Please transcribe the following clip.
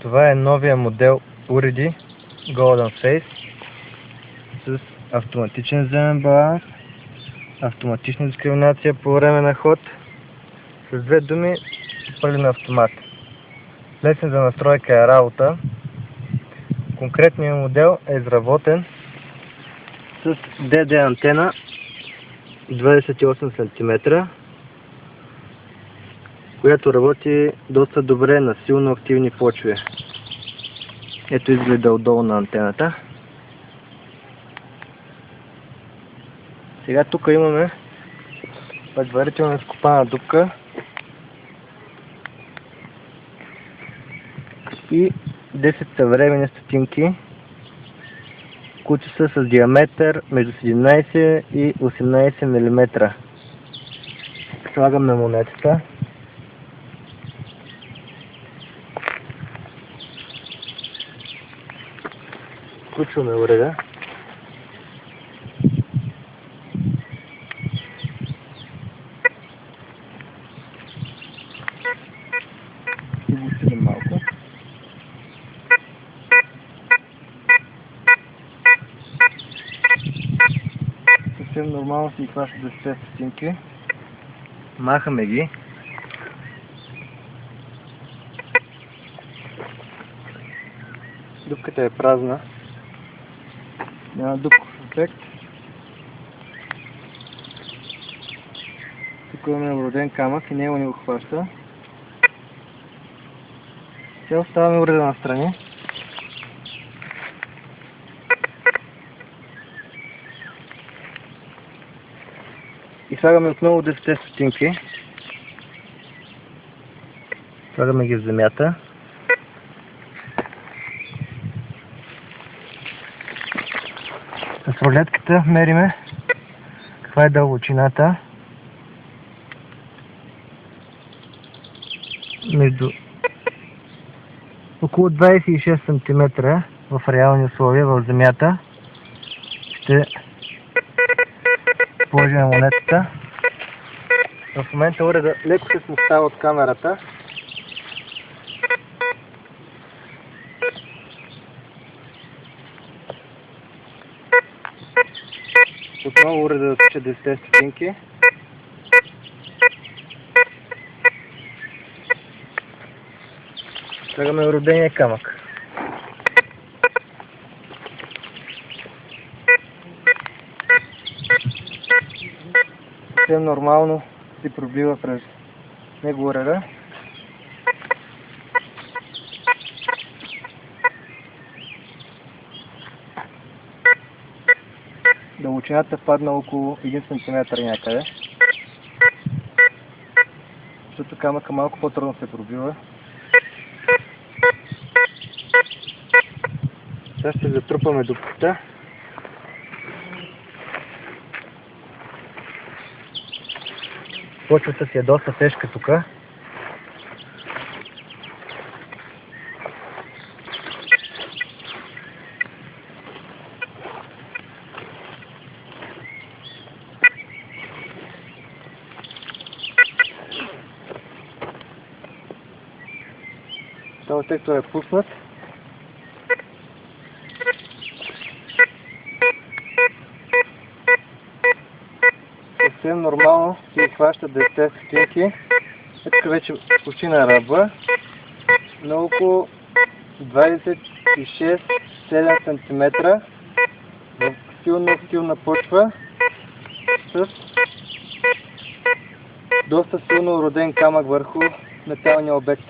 Това е новия модел уреди Golden Face с автоматичен земен баланс, автоматична дискриминация по време на ход, с две думи пълен автомат. Лесен за настройка е работа. Конкретният модел е изработен с DD антена 28 см, която работи доста добре на силно активни почви. Ето изгледа отдолу на антената. Сега тук имаме предварително изкопана дупка и 10 съвременни стотинки, които са с диаметър между 17 и 18 мм. Слагаме монетата. Включваме уреда. И го усилим малко. Съвсем нормално си хваща 10 стотинки. Махаме ги. Дупката е празна. Няма дупков ефект. Тук имаме вроден камък и него не го хваща. Сега оставяме уреда настрани. И слагаме отново 10 стотинки. Слагаме ги в земята. С рулетката мериме каква е дълбочината между около 26 см в реални условия в земята. Ще положим монетата. В момента уреда леко се смущава от камерата. Отново уреда да тече 10 стотинки. Слагаме родения камък. Съвсем нормално си пробива през него уреда. Дълбочината падна около 1 см някъде. Защото камъка малко по-трудно се пробива. Сега ще затрупаме дупката. Почвата си е доста тежка тук. Този сектор е пуснат. Съвсем нормално си хваща 10 стотинки. Тук вече почти на ръба на около 26-7 см в силно активна почва с доста силно роден камък върху металния обект.